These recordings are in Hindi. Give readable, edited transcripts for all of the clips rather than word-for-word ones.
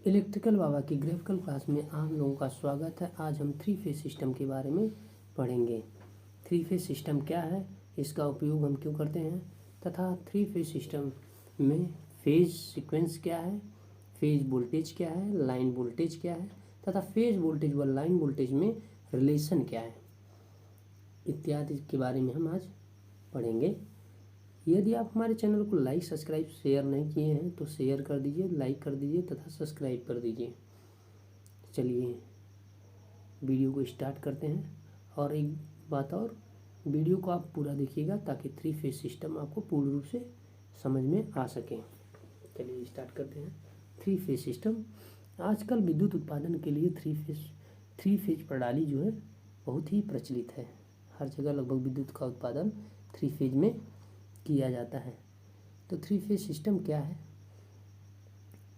इलेक्ट्रिकल बाबा की ग्राफिकल क्लास में आप लोगों का स्वागत है। आज हम थ्री फेज सिस्टम के बारे में पढ़ेंगे। थ्री फेज सिस्टम क्या है, इसका उपयोग हम क्यों करते हैं, तथा थ्री फेज सिस्टम में फेज सीक्वेंस क्या है, फेज वोल्टेज क्या है, लाइन वोल्टेज क्या है, तथा फेज वोल्टेज व लाइन वोल्टेज में रिलेशन क्या है, इत्यादि के बारे में हम आज पढ़ेंगे। यदि आप हमारे चैनल को लाइक सब्सक्राइब शेयर नहीं किए हैं तो शेयर कर दीजिए, लाइक कर दीजिए तथा सब्सक्राइब कर दीजिए। चलिए वीडियो को स्टार्ट करते हैं। और एक बात और, वीडियो को आप पूरा देखिएगा ताकि थ्री फेज सिस्टम आपको पूर्ण रूप से समझ में आ सके। चलिए स्टार्ट करते हैं। थ्री फेज सिस्टम आजकल विद्युत उत्पादन के लिए थ्री फेज प्रणाली जो है बहुत ही प्रचलित है। हर जगह लगभग विद्युत का उत्पादन थ्री फेज में किया जाता है। तो थ्री फेज सिस्टम क्या है?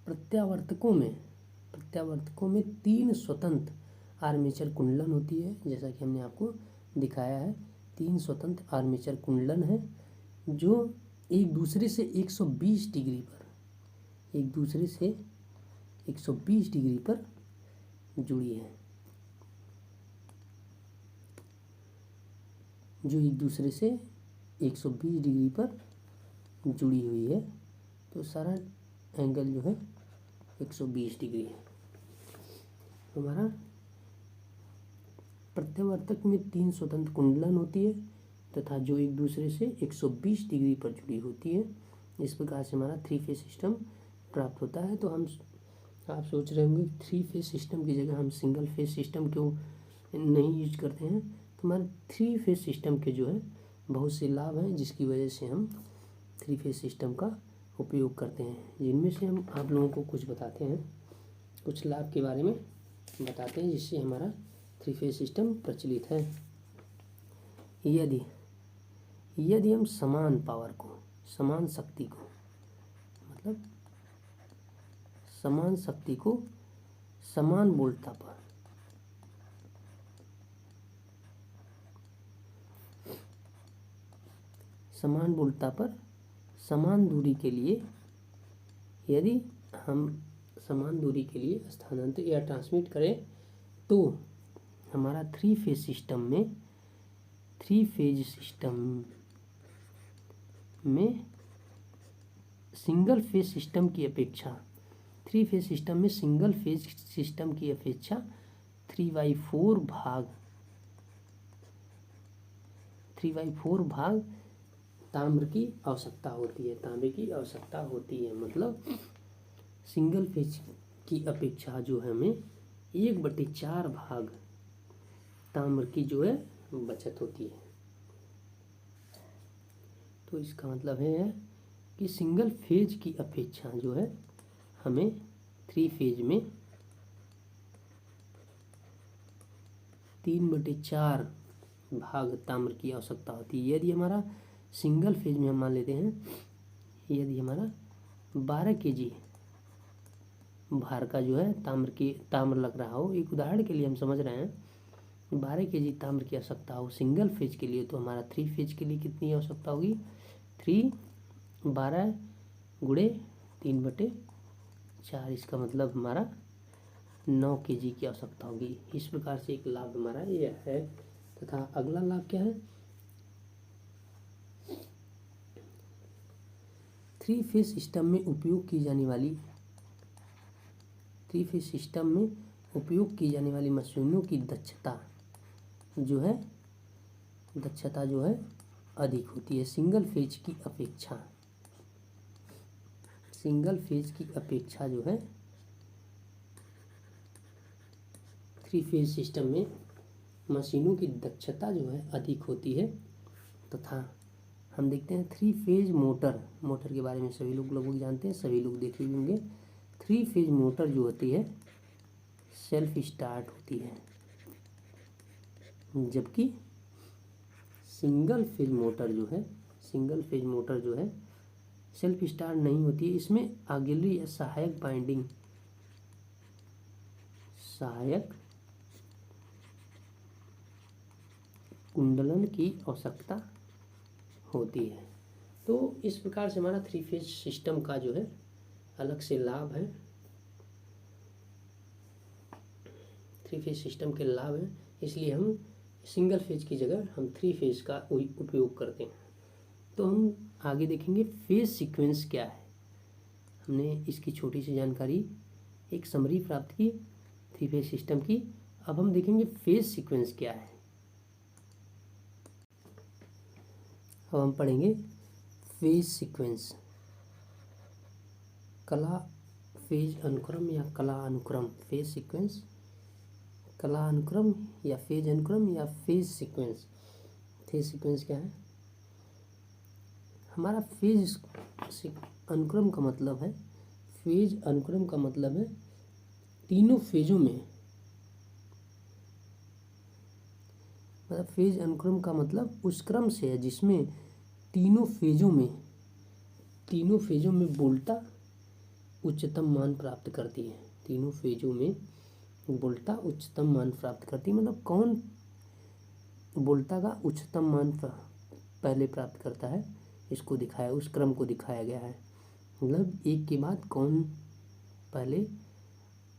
प्रत्यावर्तकों में तीन स्वतंत्र आर्मेचर कुंडलन होती है, जैसा कि हमने आपको दिखाया है। तीन स्वतंत्र आर्मेचर कुंडलन है जो एक दूसरे से 120 डिग्री पर जुड़ी है, जो एक दूसरे से 120 डिग्री पर जुड़ी हुई है। तो सारा एंगल जो है 120 डिग्री है। हमारा प्रत्यावर्तक में तीन स्वतंत्र कुंडलन होती है तथा जो एक दूसरे से 120 डिग्री पर जुड़ी होती है। इस प्रकार से हमारा थ्री फेज सिस्टम प्राप्त होता है। तो आप सोच रहे होंगे थ्री फेज सिस्टम की जगह हम सिंगल फेज सिस्टम क्यों नहीं यूज करते हैं। तो हमारे थ्री फेज सिस्टम के जो है बहुत से लाभ हैं, जिसकी वजह से हम थ्री फेज सिस्टम का उपयोग करते हैं, जिनमें से हम आप लोगों को कुछ बताते हैं, कुछ लाभ के बारे में बताते हैं जिससे हमारा थ्री फेज सिस्टम प्रचलित है। यदि हम समान पावर को, समान शक्ति को, मतलब समान शक्ति को समान वोल्टता पर समान दूरी के लिए, यदि हम समान दूरी के लिए स्थानांतरित या ट्रांसमिट करें तो हमारा थ्री फेज सिस्टम में सिंगल फेज सिस्टम की अपेक्षा 3/4 भाग तांबे की आवश्यकता होती है। मतलब सिंगल फेज की अपेक्षा जो है हमें 1/4 भाग तांबे की जो है बचत होती है। तो इसका मतलब है कि सिंगल फेज की अपेक्षा जो है हमें थ्री फेज में 3/4 भाग ताम्र की आवश्यकता होती है। यदि हमारा सिंगल फेज में हम मान लेते हैं, यदि हमारा 12 kg भार का जो है ताम्र लग रहा हो, एक उदाहरण के लिए हम समझ रहे हैं, 12 kg ताम्र की आवश्यकता हो सिंगल फेज के लिए, तो हमारा थ्री फेज के लिए कितनी आवश्यकता होगी? 12 गुणे 3/4, इसका मतलब हमारा 9 kg की आवश्यकता होगी। इस प्रकार से एक लाभ हमारा यह है। तथा अगला लाभ क्या है? थ्री फेज सिस्टम में उपयोग की जाने वाली मशीनों की दक्षता जो है अधिक होती है सिंगल फेज की अपेक्षा जो है थ्री फेज सिस्टम में मशीनों की दक्षता जो है अधिक होती है। तथा हम देखते हैं थ्री फेज मोटर के बारे में सभी लोग लगभग जानते हैं, सभी लोग देखे भी होंगे। थ्री फेज मोटर जो होती है सेल्फ स्टार्ट होती है, जबकि सिंगल फेज मोटर जो है सेल्फ स्टार्ट नहीं होती है। इसमें ऑक्सिलरी या सहायक कुंडलन की आवश्यकता होती है। तो इस प्रकार से हमारा थ्री फेज सिस्टम का जो है अलग से लाभ है। थ्री फेज सिस्टम के लाभ हैं, इसलिए हम सिंगल फेज की जगह हम थ्री फेज का उपयोग करते हैं। तो हम आगे देखेंगे फेज सीक्वेंस क्या है। हमने इसकी छोटी सी जानकारी, एक समरी प्राप्त की थ्री फेज सिस्टम की। अब हम देखेंगे फेज सीक्वेंस क्या है। अब हम पढ़ेंगे फेज सीक्वेंस। कला फेज अनुक्रम या कला अनुक्रम, फेज सीक्वेंस, कला अनुक्रम या फेज अनुक्रम या फेज सीक्वेंस। फेज सीक्वेंस क्या है? हमारा फेज अनुक्रम का मतलब है, फेज अनुक्रम का मतलब है तीनों फेजों में, मतलब फेज अनुक्रम का मतलब उस क्रम से है जिसमें तीनों फेजों में वोल्टा उच्चतम मान प्राप्त करती है। तीनों फेजों में वोल्टा उच्चतम मान प्राप्त करती है, मतलब कौन वोल्टा का उच्चतम मान पहले प्राप्त करता है, इसको दिखाया, उस क्रम को दिखाया गया है। मतलब एक के बाद कौन पहले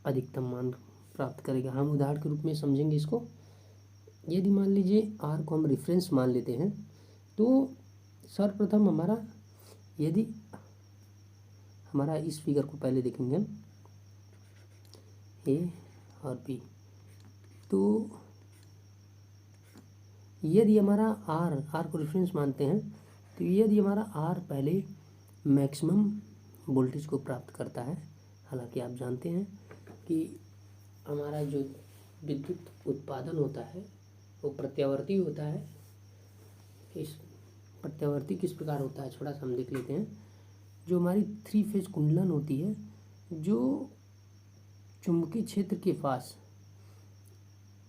अधिकतम मान प्राप्त करेगा। हम उदाहरण के रूप में समझेंगे इसको। यदि मान लीजिए आर को हम रेफरेंस मान लेते हैं, तो सर्वप्रथम हमारा, यदि हमारा इस फिगर को पहले देखेंगे हम, ए और बी, तो यदि हमारा आर को रेफरेंस मानते हैं, तो यदि हमारा आर पहले मैक्सिमम वोल्टेज को प्राप्त करता है, हालांकि आप जानते हैं कि हमारा जो विद्युत उत्पादन होता है वो प्रत्यावर्ती होता है। इस प्रत्यावर्ती किस प्रकार होता है, थोड़ा सा हम देख लेते हैं। जो हमारी थ्री फेज कुंडलन होती है, जो चुंबकीय क्षेत्र के पास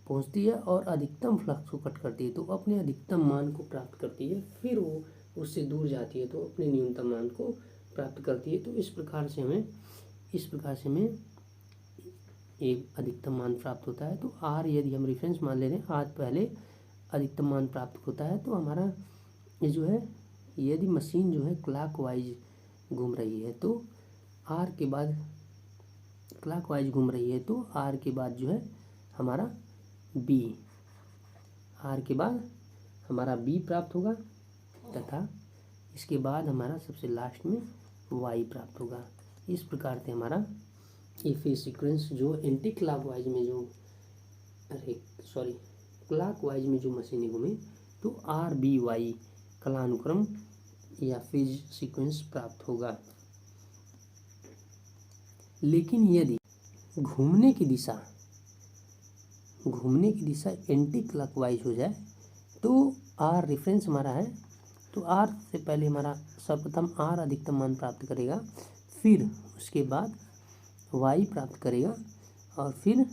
पहुंचती है और अधिकतम फ्लक्स को कट करती है, तो अपने अधिकतम मान को प्राप्त करती है, फिर वो उससे दूर जाती है तो अपने न्यूनतम मान को प्राप्त करती है। तो इस प्रकार से हमें एक अधिकतम मान प्राप्त होता है। तो आर यदि हम रेफरेंस मान ले रहे हैं, आर पहले अधिकतम मान प्राप्त होता है, तो हमारा ये जो है, यदि मशीन जो है क्लॉकवाइज घूम रही है, तो आर के बाद क्लॉकवाइज घूम रही है, तो आर के बाद जो है हमारा बी, आर के बाद हमारा बी प्राप्त होगा, तथा इसके बाद हमारा सबसे लास्ट में वाई प्राप्त होगा। इस प्रकार से हमारा ये फेज सीक्वेंस जो एंटी क्लॉकवाइज में जो क्लॉकवाइज में जो मशीनें घूमें, तो आर बी वाई कालानुक्रम या फेज सीक्वेंस प्राप्त होगा। लेकिन यदि घूमने की दिशा एंटी क्लॉकवाइज हो जाए, तो आर रेफरेंस हमारा है, तो आर से पहले हमारा सर्वप्रथम आर अधिकतम मान प्राप्त करेगा, फिर उसके बाद वाई प्राप्त करेगा और फिर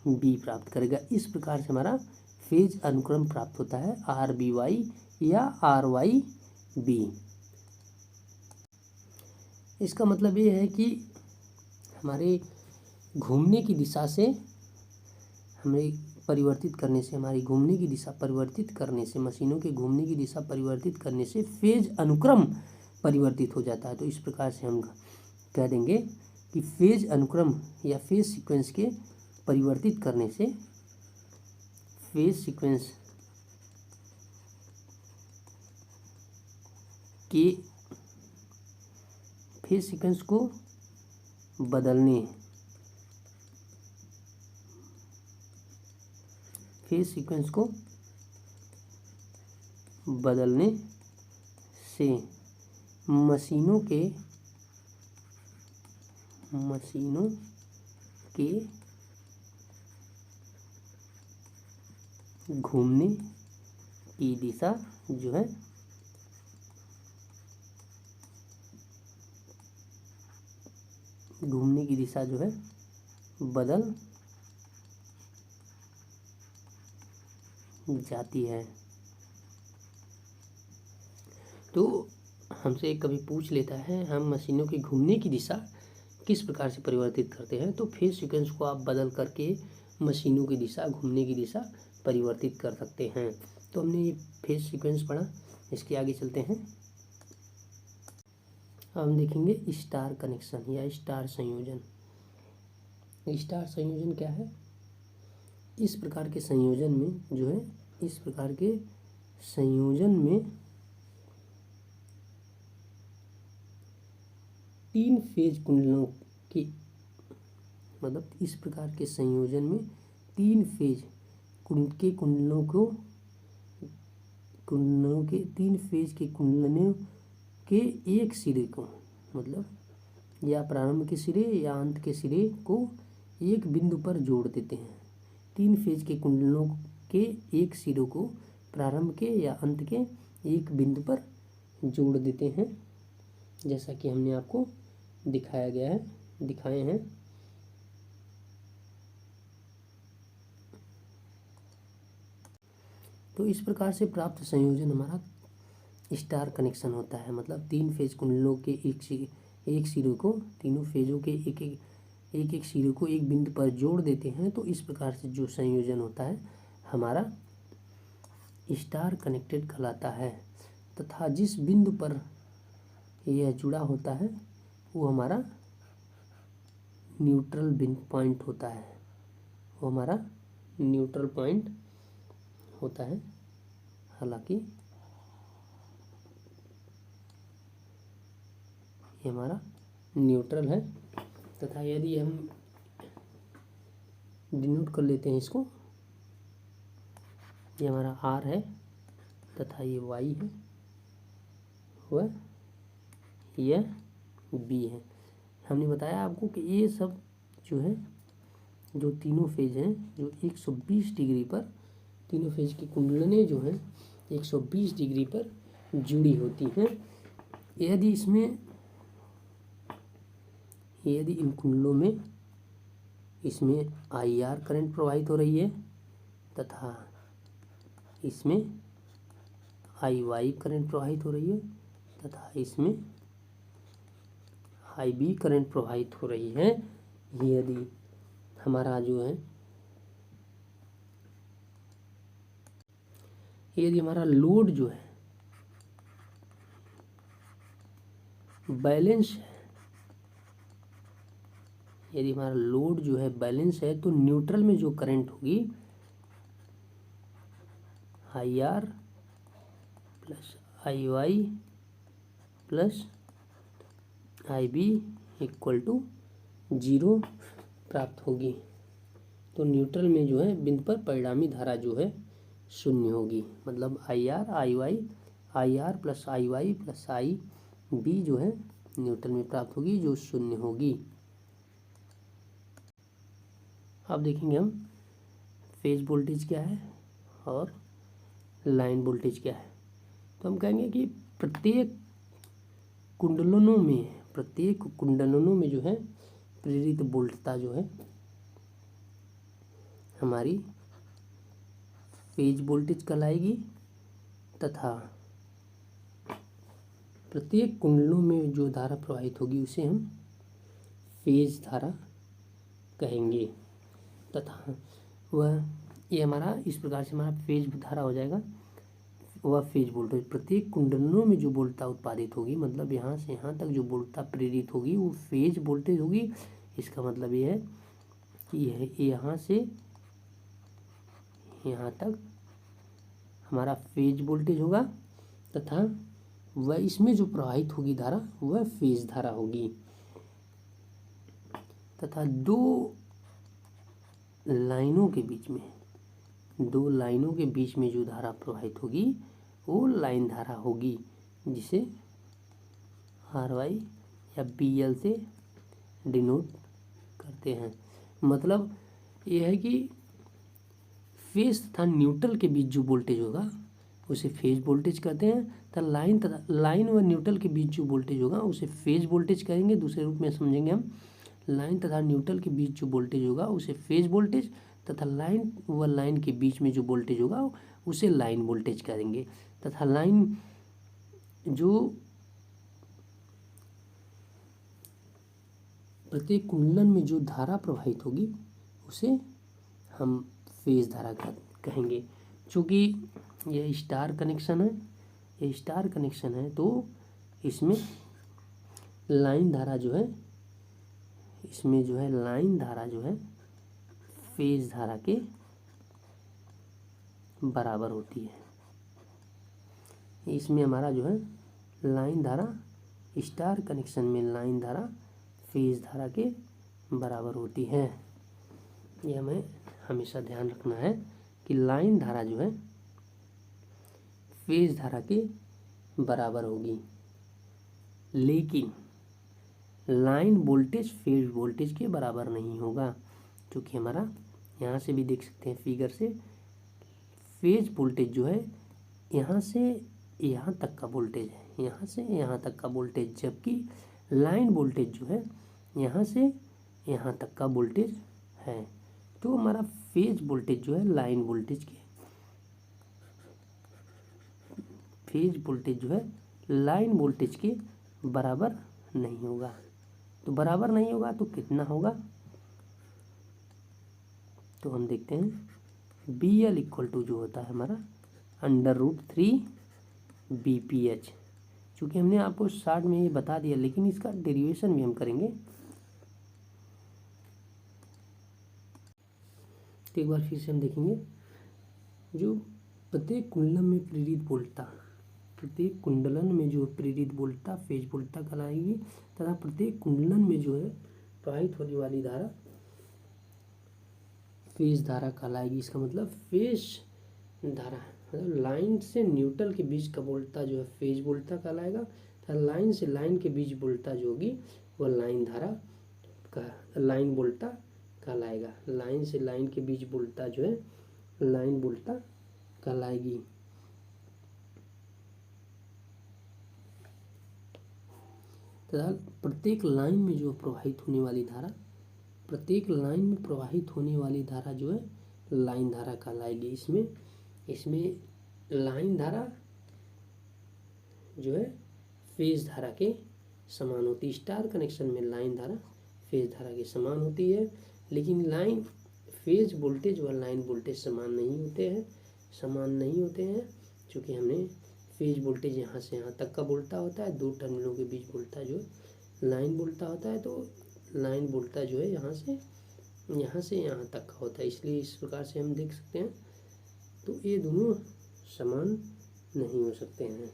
बी प्राप्त करेगा। इस प्रकार से हमारा फेज अनुक्रम प्राप्त होता है, आर बी वाई या आर वाई बी। इसका मतलब ये है कि हमारे घूमने की दिशा से हमें परिवर्तित करने से, हमारी घूमने की दिशा परिवर्तित करने से, मशीनों के घूमने की दिशा परिवर्तित करने से फेज अनुक्रम परिवर्तित हो जाता है। तो इस प्रकार से हम कह देंगे कि फेज अनुक्रम या फेज सीक्वेंस के परिवर्तित करने से फेज सीक्वेंस को बदलने, फेज सीक्वेंस को बदलने से मशीनों के घूमने की दिशा जो है बदल जाती है। तो हमसे कभी पूछ लेता है हम मशीनों के घूमने की दिशा किस प्रकार से परिवर्तित करते हैं, तो फेज सीक्वेंस को आप बदल करके मशीनों की दिशा, घूमने की दिशा परिवर्तित कर सकते हैं। तो हमने ये फेज सीक्वेंस पढ़ा, इसके आगे चलते हैं। अब हम देखेंगे स्टार कनेक्शन या स्टार संयोजन। स्टार संयोजन क्या है? इस प्रकार के संयोजन में जो है, इस प्रकार के संयोजन में 3 फेज कुंडलों की, मतलब इस प्रकार के संयोजन में 3 फेज कुंडलों के 3 फेज के कुंडलों के एक सिरे को, मतलब या प्रारंभ के सिरे या अंत के सिरे को एक बिंदु पर जोड़ देते हैं। 3 फेज के कुंडलों के एक सिरों को प्रारंभ के या अंत के एक बिंदु पर जोड़ देते हैं, जैसा कि हमने आपको दिखाए हैं। तो इस प्रकार से प्राप्त संयोजन हमारा स्टार कनेक्शन होता है। मतलब 3 फेज कुंडलों के एक सिरे को, तीनों फेजों के एक सिरे को एक बिंदु पर जोड़ देते हैं, तो इस प्रकार से जो संयोजन होता है हमारा स्टार कनेक्टेड कहलाता है। तथा जिस बिंदु पर यह जुड़ा होता है वो हमारा न्यूट्रल पॉइंट होता है, वो हमारा न्यूट्रल पॉइंट होता है। हालांकि ये हमारा न्यूट्रल है। तथा यदि हम डिनोट कर लेते हैं इसको, ये हमारा आर है तथा ये वाई है, वह यह बी है। हमने बताया आपको कि ये सब जो है, जो तीनों फेज हैं, जो 120 डिग्री पर, तीनों फेज की कुंडलनें जो हैं 120 डिग्री पर जुड़ी होती हैं। यदि इन कुंडलों में इसमें IR करंट प्रवाहित हो रही है तथा इसमें IY करंट प्रवाहित हो रही है तथा इसमें IB करंट प्रवाहित हो रही है, यदि हमारा जो है, यदि हमारा लोड जो है बैलेंस है, यदि हमारा लोड जो है बैलेंस है, तो न्यूट्रल में जो करंट होगी IR plus IY plus IB equal to 0 प्राप्त होगी। तो न्यूट्रल में जो है बिंदु पर परिणामी धारा जो है शून्य होगी। मतलब IR plus IY plus IB जो है न्यूट्रल में प्राप्त होगी, जो शून्य होगी। अब देखेंगे हम फेज वोल्टेज क्या है और लाइन वोल्टेज क्या है। तो हम कहेंगे कि प्रत्येक कुंडलों में जो है प्रेरित वोल्टता जो है हमारी फेज वोल्टेज कहलाएगी। तथा प्रत्येक कुंडलों में जो धारा प्रवाहित होगी उसे हम फेज धारा कहेंगे। तथा ये हमारा इस प्रकार से हमारा फेज धारा हो जाएगा, वह फेज वोल्टेज। प्रत्येक कुंडलों में जो वोल्टता उत्पादित होगी, मतलब यहाँ से यहाँ तक जो वोल्टता प्रेरित होगी वो फेज वोल्टेज होगी। इसका मतलब ये है कि यह यहाँ से यहाँ तक हमारा फेज वोल्टेज होगा तथा वह इसमें जो प्रवाहित होगी धारा वह फेज धारा होगी। तथा दो लाइनों के बीच में जो धारा प्रवाहित होगी वो लाइन धारा होगी, जिसे RY या BL से डिनोट करते हैं। मतलब यह है कि फेज तथा न्यूट्रल के बीच जो वोल्टेज होगा उसे फेज वोल्टेज कहते हैं। तथा लाइन व न्यूट्रल के बीच जो वोल्टेज होगा उसे फेज वोल्टेज कहेंगे। दूसरे रूप में समझेंगे हम, लाइन तथा न्यूट्रल के बीच जो वोल्टेज होगा उसे फेज वोल्टेज, तथा लाइन व लाइन के बीच में जो वोल्टेज होगा उसे लाइन वोल्टेज करेंगे। तथा लाइन जो प्रत्येक कुंडलन में जो धारा प्रवाहित होगी उसे हम फेज धारा कहेंगे। चूँकि यह स्टार कनेक्शन है, तो इसमें लाइन धारा जो है इसमें जो है लाइन धारा जो है फेज धारा के बराबर होती है। इसमें हमारा जो है लाइन धारा स्टार कनेक्शन में लाइन धारा फेज धारा के बराबर होती है। यह हमें हमेशा ध्यान रखना है कि लाइन धारा जो है फेज धारा के बराबर होगी, लेकिन लाइन वोल्टेज फेज वोल्टेज के बराबर नहीं होगा, क्योंकि हमारा यहाँ से भी देख सकते हैं फिगर से, फेज वोल्टेज जो है यहाँ से यहाँ तक का वोल्टेज है, यहाँ से यहाँ तक का वोल्टेज, जबकि लाइन वोल्टेज जो है यहाँ से यहाँ तक का वोल्टेज है। तो हमारा फेज वोल्टेज जो है लाइन वोल्टेज के फेज वोल्टेज जो है लाइन वोल्टेज के बराबर नहीं होगा। तो बराबर नहीं होगा तो कितना होगा, तो हम देखते हैं BL इक्वल टू जो होता है हमारा √3 BPH। चूँकि हमने आपको शॉर्ट में ये बता दिया, लेकिन इसका डेरिवेशन भी हम करेंगे। तो एक बार फिर से हम देखेंगे, जो प्रत्येक कुंडलम में प्रेरित वोल्टता, प्रत्येक कुंडलन में जो प्रेरित वोल्टता फेज वोल्टता कहलाएगी, तथा प्रत्येक कुंडलन में जो है प्रवाहित होने वाली धारा फेज धारा कहलाएगी। इसका मतलब फेज धारा मतलब लाइन से न्यूट्रल के बीच का वोल्टता जो है फेज वोल्टता कहलाएगा, तथा लाइन से लाइन के बीच वोल्टता जो होगी वह लाइन धारा का लाइन वोल्टता कहलाएगा। लाइन से लाइन के बीच वोल्टता जो है लाइन वोल्टता कहलाएगी। तथा प्रत्येक लाइन में जो प्रवाहित होने वाली धारा, प्रत्येक लाइन में प्रवाहित होने वाली धारा जो है लाइन धारा कहलाएगी। इसमें लाइन धारा जो है फेज धारा के समान होती है। स्टार कनेक्शन में लाइन धारा फेज धारा के समान होती है, लेकिन लाइन फेज वोल्टेज व लाइन वोल्टेज समान नहीं होते हैं, क्योंकि हमने फेज वोल्टेज यहाँ से यहाँ तक का वोल्टता होता है, दो टर्मिनलों के बीच वोल्टता जो लाइन वोल्टता होता है, तो लाइन वोल्टता जो है यहाँ से यहाँ तक का होता है। इसलिए इस प्रकार से हम देख सकते हैं, तो ये दोनों समान नहीं हो सकते हैं।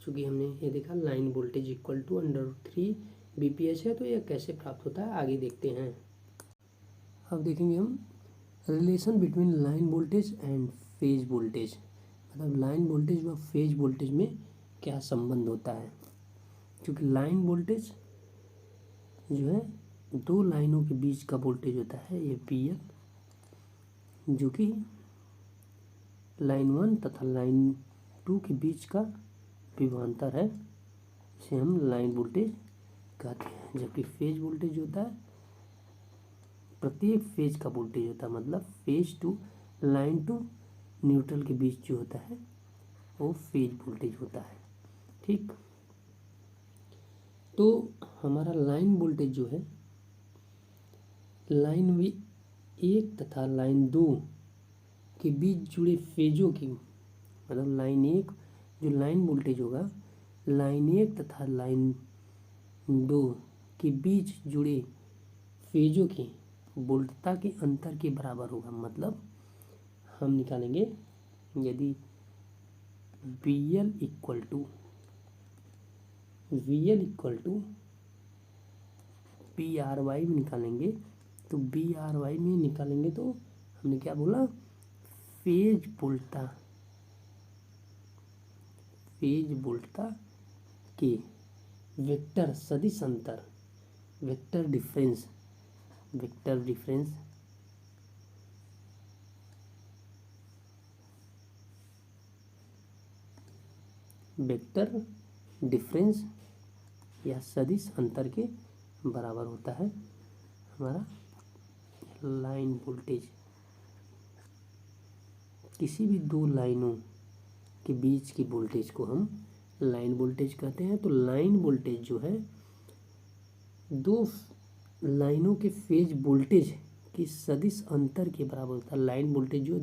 चूँकि हमने ये देखा line voltage equal to √3 BPH है, तो यह कैसे प्राप्त होता है आगे देखते हैं। अब देखेंगे हम relation between line voltage and phase voltage, मतलब लाइन वोल्टेज व फेज वोल्टेज में क्या संबंध होता है। क्योंकि लाइन वोल्टेज जो है दो लाइनों के बीच का वोल्टेज होता है, ये PL, जो कि लाइन 1 तथा लाइन 2 के बीच का विभवांतर है, इसे हम लाइन वोल्टेज कहते हैं। जबकि फेज वोल्टेज होता है प्रत्येक फेज का वोल्टेज होता है, मतलब phase to line to neutral के बीच जो होता है वो फेज वोल्टेज होता है। ठीक, तो हमारा लाइन वोल्टेज जो है लाइन 1 तथा लाइन 2 के बीच जुड़े फेजों की, मतलब लाइन 1 जो लाइन वोल्टेज होगा लाइन 1 तथा लाइन 2 के बीच जुड़े फेजों की वोल्टता के अंतर के बराबर होगा। मतलब हम निकालेंगे, यदि VL इक्वल टू PRY में निकालेंगे, तो BRY में निकालेंगे तो हमने क्या बोला, फेज वोल्टता के वेक्टर सदिश अंतर, वेक्टर डिफरेंस या सदिश अंतर के बराबर होता है हमारा लाइन वोल्टेज। किसी भी दो लाइनों के बीच की वोल्टेज को हम लाइन वोल्टेज कहते हैं। तो लाइन वोल्टेज जो है दो लाइनों के फेज वोल्टेज के सदिश अंतर के बराबर होता है। लाइन वोल्टेज जो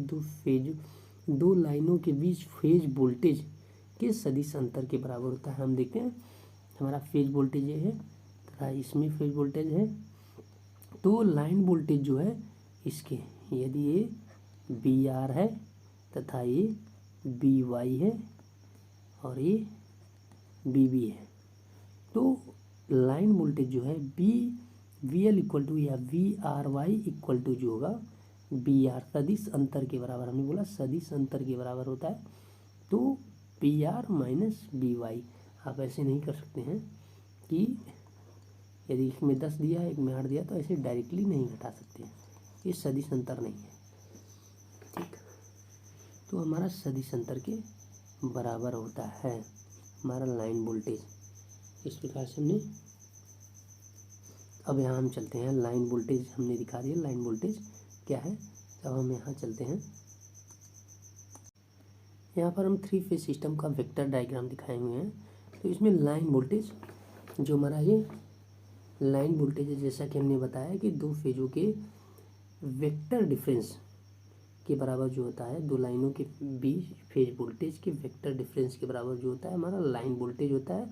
दो लाइनों के बीच फेज वोल्टेज के सदिश अंतर के बराबर होता है। हम देखते हैं हमारा फेज वोल्टेज ये है तथा इसमें फेज वोल्टेज है। तो लाइन वोल्टेज जो है इसके, यदि ये बी आर है तथा ये बी वाई है और ये बी बी है, तो लाइन वोल्टेज जो है वी एल इक्वल टू या V R Y equal to जो होगा बी आर, सदिश अंतर के बराबर, हमने बोला सदिश अंतर के बराबर होता है। तो B R minus B Y. आप ऐसे नहीं कर सकते हैं कि यदि एक में 10 दिया है एक में 8 दिया तो ऐसे डायरेक्टली नहीं घटा सकते हैं, ये सदिश अंतर नहीं है। ठीक, तो हमारा सदिश अंतर के बराबर होता है हमारा लाइन वोल्टेज। इस प्रकार से हमने, अब यहाँ हम चलते हैं लाइन वोल्टेज, हमने दिखा दिया लाइन वोल्टेज क्या है। अब हम यहाँ चलते हैं, यहाँ पर हम 3 फेज सिस्टम का वेक्टर डायग्राम दिखाए हुए हैं। तो इसमें लाइन वोल्टेज जो हमारा ये लाइन वोल्टेज है, जैसा कि हमने बताया कि 2 फेजों के वेक्टर डिफरेंस के बराबर जो होता है, 2 लाइनों के बीच फेज वोल्टेज के वेक्टर डिफरेंस के बराबर जो होता है हमारा लाइन वोल्टेज होता है।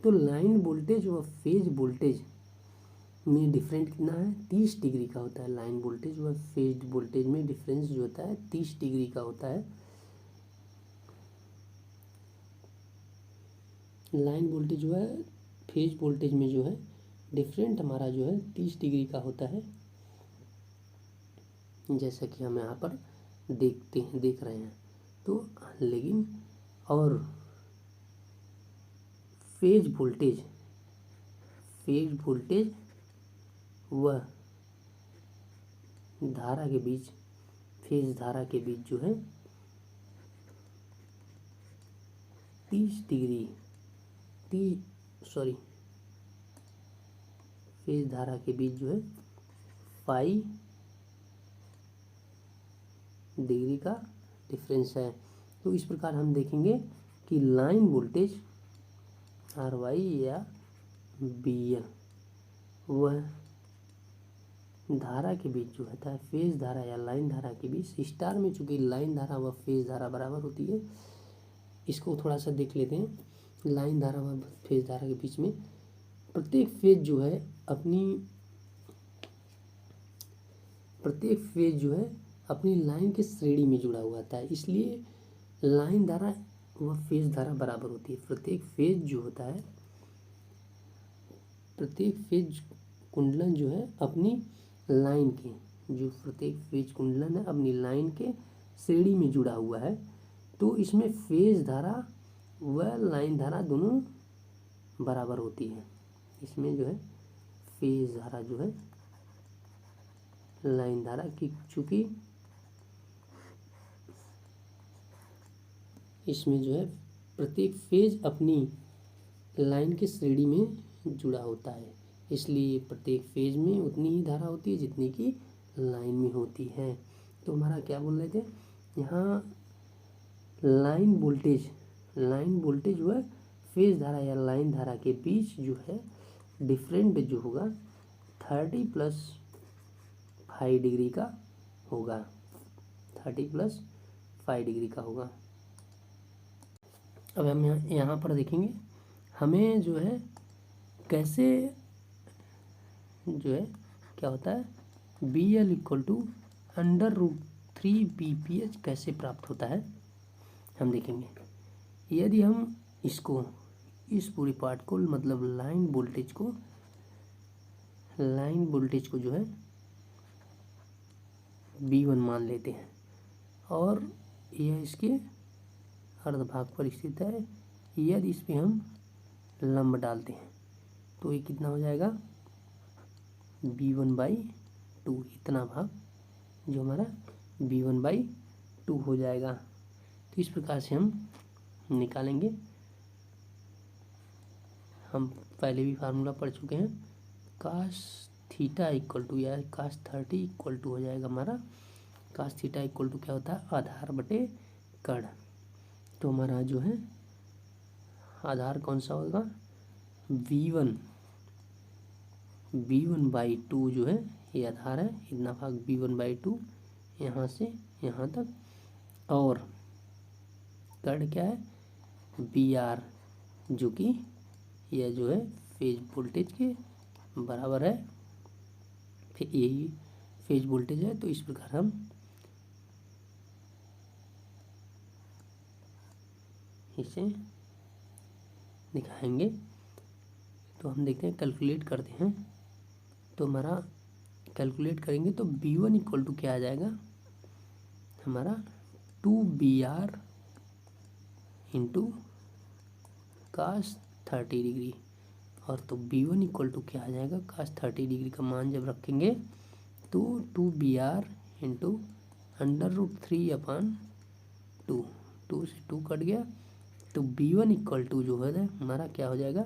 तो लाइन वोल्टेज व फेज वोल्टेज में डिफरेंट कितना है, 30 डिग्री का होता है। लाइन वोल्टेज व फेज वोल्टेज में डिफरेंस जो होता है 30 डिग्री का होता है। लाइन वोल्टेज जो है फेज वोल्टेज में जो है डिफरेंट हमारा जो है 30 डिग्री का होता है, जैसा कि हम यहाँ पर देख रहे हैं। तो लेकिन और फेज वोल्टेज व धारा के बीच, फेज धारा के बीच जो है 30 डिग्री फेज धारा के बीच जो है 5 डिग्री का डिफरेंस है। तो इस प्रकार हम देखेंगे कि लाइन वोल्टेज आर वाई या बी एल वह धारा के बीच जो होता है फेज धारा या लाइन धारा के बीच, स्टार में चूंकि लाइन धारा व फेज धारा बराबर होती है, इसको थोड़ा सा देख लेते हैं। लाइन धारा व फेज धारा के बीच में प्रत्येक फेज जो है अपनी लाइन के श्रेणी में जुड़ा हुआ था, इसलिए लाइन धारा व फेज धारा बराबर होती है। प्रत्येक फेज कुंडलन जो है अपनी लाइन के, जो प्रत्येक फेज कुंडलन है अपनी लाइन के श्रेणी में जुड़ा हुआ है। तो इसमें फेज धारा व लाइन धारा दोनों बराबर होती है। इसमें जो है फेज धारा जो है लाइन धारा की, चूँकि इसमें जो है प्रत्येक फेज अपनी लाइन के श्रेणी में जुड़ा होता है, इसलिए प्रत्येक फेज में उतनी ही धारा होती है जितनी की लाइन में होती है। तो हमारा क्या बोल रहे थे यहाँ, लाइन वोल्टेज व फेज धारा या लाइन धारा के बीच जो है डिफरेंट जो होगा 30 + 5 डिग्री का होगा, 30 + 5 डिग्री का होगा। अब हम यहाँ पर देखेंगे हमें जो है कैसे जो है क्या होता है B L equal to √3 BPH कैसे प्राप्त होता है हम देखेंगे। यदि हम इस पूरी पार्ट को मतलब लाइन वोल्टेज को जो है B1 मान लेते हैं और यह इसके अर्धभाग पर स्थित है, यदि इस पे हम लंब डालते हैं तो ये कितना हो जाएगा B1/2, इतना भाग जो हमारा B1/2 हो जाएगा। तो इस प्रकार से हम निकालेंगे। हम पहले भी फार्मूला पढ़ चुके हैं, cos थीटा इक्वल टू या cos 30 इक्वल टू हो जाएगा हमारा cos थीटा इक्वल टू क्या होता है आधार बटे कण। तो हमारा जो है आधार कौन सा होगा B1/2 जो है ये आधार है, इतना भाग B1/2 यहाँ से यहाँ तक, और कण क्या है BR जो कि यह जो है फेज वोल्टेज के बराबर है, फिर यही फेज वोल्टेज है। तो इस प्रकार हम इसे दिखाएंगे। तो हम देखते हैं, कैलकुलेट करते हैं। तो हमारा कैलकुलेट करेंगे तो B1 इक्वल टू क्या आ जाएगा हमारा 2BR इंटू कास 30 डिग्री। और तो B1 इक्वल टू क्या आ जाएगा, कास 30 डिग्री का मान जब रखेंगे तो 2BR इंटू √3/2, 2 से 2 कट गया। तो B1 इक्वल टू जो है हमारा क्या हो जाएगा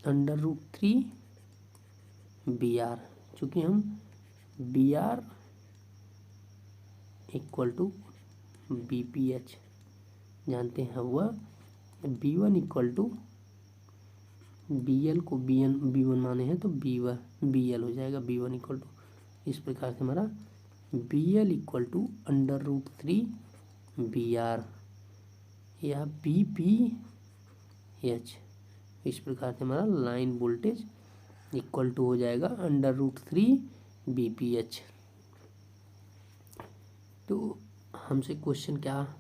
√3BR। चूँकि हम BR इक्वल टू BPH जानते हैं, वह B1 इक्वल टू BL को B1 माने हैं तो BL हो जाएगा B1 इक्वल टू। इस प्रकार से हमारा BL इक्वल टू √3BR या BPH। इस प्रकार से हमारा लाइन वोल्टेज इक्वल टू हो जाएगा √3BPH। तो हमसे क्वेश्चन क्या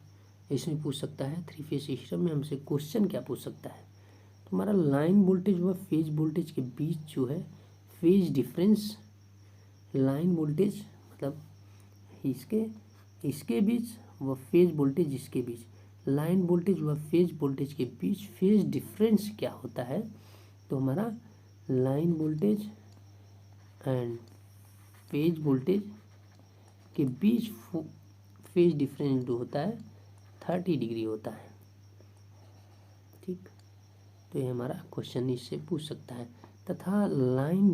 इसमें पूछ सकता है, थ्री फेज सिस्टम में हमसे क्वेश्चन क्या पूछ सकता है। तो हमारा लाइन वोल्टेज व फेज वोल्टेज के बीच जो है फेज डिफरेंस, लाइन वोल्टेज मतलब इसके बीच व फेज वोल्टेज इसके बीच, लाइन वोल्टेज व फेज वोल्टेज के बीच फेज डिफरेंस क्या होता है। तो हमारा line voltage and phase voltage के बीच फेज डिफरेंस जो होता है 30 डिग्री होता है। ठीक, तो ये हमारा क्वेश्चन इससे पूछ सकता है। तथा लाइन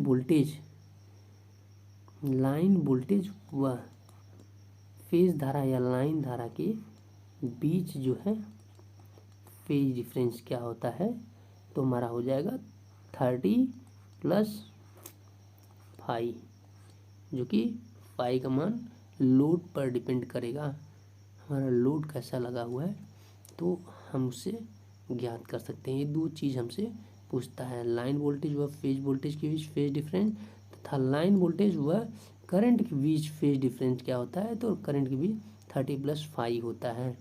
वोल्टेज व फेज धारा या लाइन धारा के बीच जो है फेज डिफरेंस क्या होता है। तो हमारा हो जाएगा 30 + φ, जो कि फाई का मान लोड पर डिपेंड करेगा। हमारा लोड कैसा लगा हुआ है तो हम उससे ज्ञात कर सकते हैं। ये दो चीज़ हमसे पूछता है, लाइन वोल्टेज व फेज वोल्टेज के बीच फेज डिफरेंस तथा लाइन वोल्टेज व करंट के बीच फेज डिफरेंस क्या होता है। तो करंट के बीच 30 + φ होता है।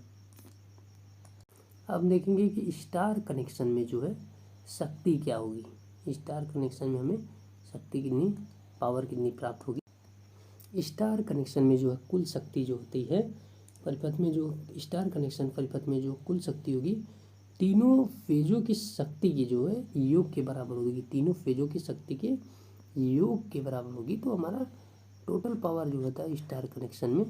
अब देखेंगे कि स्टार कनेक्शन में जो है शक्ति क्या होगी। स्टार कनेक्शन में हमें शक्ति कितनी, पावर कितनी प्राप्त होगी। स्टार कनेक्शन में जो है कुल शक्ति जो होती है परिपथ में, जो स्टार कनेक्शन परिपथ में जो कुल शक्ति होगी तीनों फेजों की शक्ति की जो है योग के बराबर होगी। तीनों फेजों की शक्ति के योग के बराबर होगी। तो हमारा टोटल पावर जो होता है स्टार कनेक्शन में,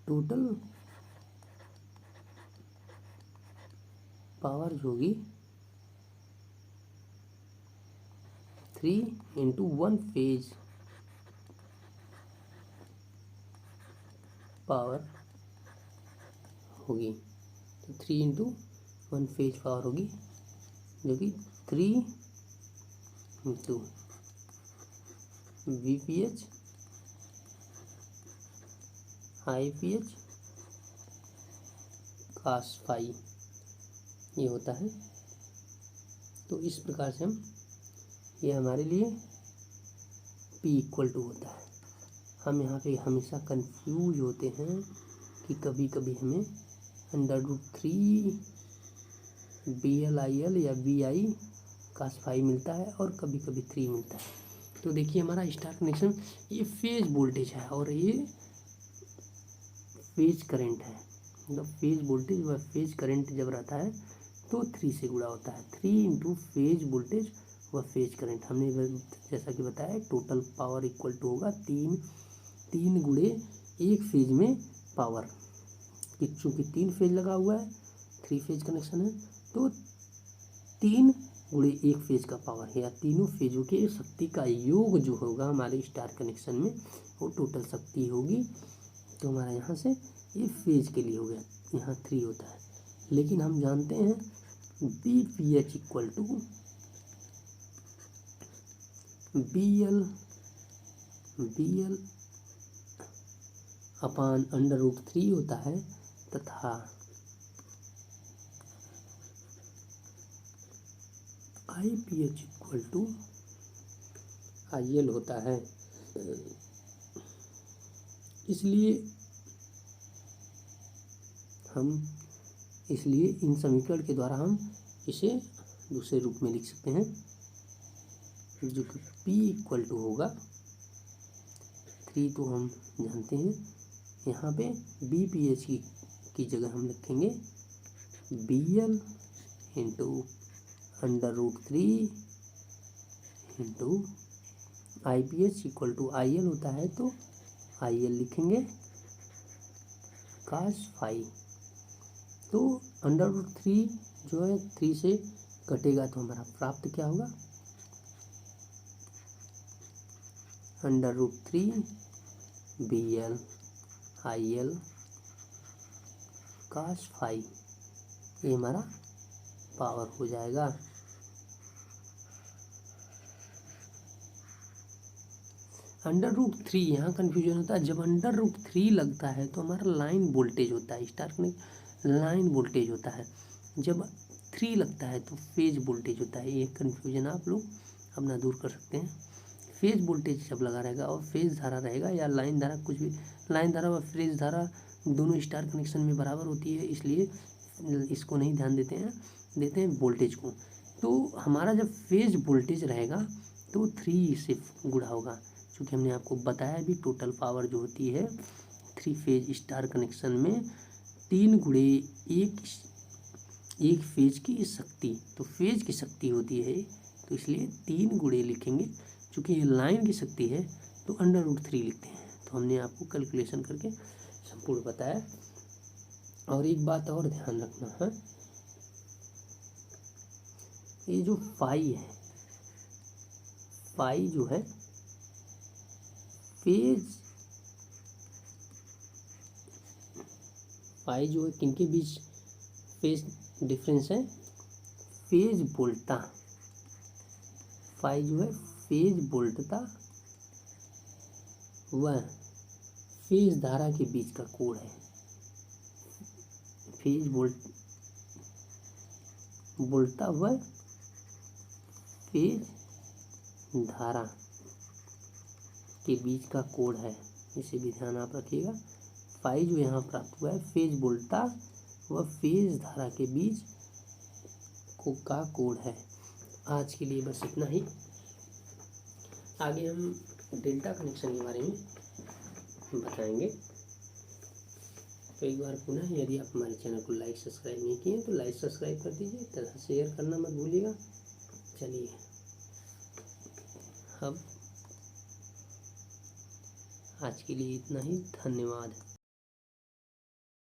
टोटल पावर जो होगी 3 × 1 फेज पावर होगी। तो 3 × 1 फेज पावर होगी, जो कि 3 × VPH IPH cos φ ये होता है। तो इस प्रकार से हम ये हमारे लिए P इक्वल टू होता है। हम यहाँ पे हमेशा कंफ्यूज होते हैं कि कभी कभी हमें √3 BLIL या BI cos φ मिलता है और कभी कभी 3 मिलता है। तो देखिए हमारा स्टार कनेक्शन ये फेज वोल्टेज है और ये फेज करंट है। मतलब फेज वोल्टेज व फेज करंट जब रहता है तो 3 से गुणा होता है। 3 × फेज वोल्टेज व फेज करंट, हमने जैसा कि बताया टोटल पावर इक्वल टू होगा 3 × 1 फेज में पावर। चूँकि 3 फेज लगा हुआ है, 3 फेज कनेक्शन है, तो 3 × 1 फेज का पावर या तीनों फेजों के शक्ति का योग जो होगा हमारे स्टार कनेक्शन में वो टोटल शक्ति होगी। तो हमारा यहाँ से ये फेज के लिए हो गया, यहाँ 3 होता है। लेकिन हम जानते हैं BPH इक्वल टू BL अपान √3 होता है तथा IPH इक्वल टू IL होता है। इसलिए इन समीकरण के द्वारा हम इसे दूसरे रूप में लिख सकते हैं, जो कि P इक्वल टू होगा 3 तो हम जानते हैं, यहाँ पे BPH की जगह हम लिखेंगे BL into √3 into IPH equal to IL होता है, तो IL लिखेंगे cos फाई। तो √3 जो है 3 से कटेगा तो हमारा प्राप्त क्या होगा, √3 BL IL cos फाई, ये हमारा पावर हो जाएगा। √3 यहाँ कन्फ्यूजन होता है, जब √3 लगता है तो हमारा लाइन वोल्टेज होता है, स्टार कनेक्ट लाइन वोल्टेज होता है, जब 3 लगता है तो फेज वोल्टेज होता है। ये कन्फ्यूजन आप लोग अपना दूर कर सकते हैं। फेज वोल्टेज जब लगा रहेगा और फेज धारा रहेगा या लाइन धारा, कुछ भी लाइन धारा और फेज धारा दोनों स्टार कनेक्शन में बराबर होती है, इसलिए इसको नहीं ध्यान देते हैं वोल्टेज को। तो हमारा जब फेज वोल्टेज रहेगा तो 3 से गुणा होगा, क्योंकि हमने आपको बताया भी टोटल पावर जो होती है 3 फेज स्टार कनेक्शन में 3 गुणे एक फेज की शक्ति, तो फेज की शक्ति होती है, तो इसलिए 3 गुणे लिखेंगे। चूँकि ये लाइन की शक्ति है तो √3 लिखते हैं। तो हमने आपको कैलकुलेशन करके संपूर्ण बताया। और एक बात और ध्यान रखना है, ये जो फाई है, फाई जो है फेज, फाई जो है किनके बीच फेज डिफरेंस है, फेज वोल्टता, फाई जो है फेज वोल्टता व फेज धारा के बीच का कोण है। फेज वोल्टता व फेज धारा के बीच का कोण है, इसे भी ध्यान आप रखिएगा। फाई जो यहाँ प्राप्त हुआ है फेज वोल्टता व फेज धारा के बीच का कोण है। आज के लिए बस इतना ही। आगे हम डेल्टा कनेक्शन के बारे में बताएंगे। तो एक बार पुनः, यदि आप हमारे चैनल को लाइक सब्सक्राइब नहीं किए तो लाइक सब्सक्राइब कर दीजिए तथा शेयर करना मत भूलिएगा। चलिए अब आज के लिए इतना ही, धन्यवाद।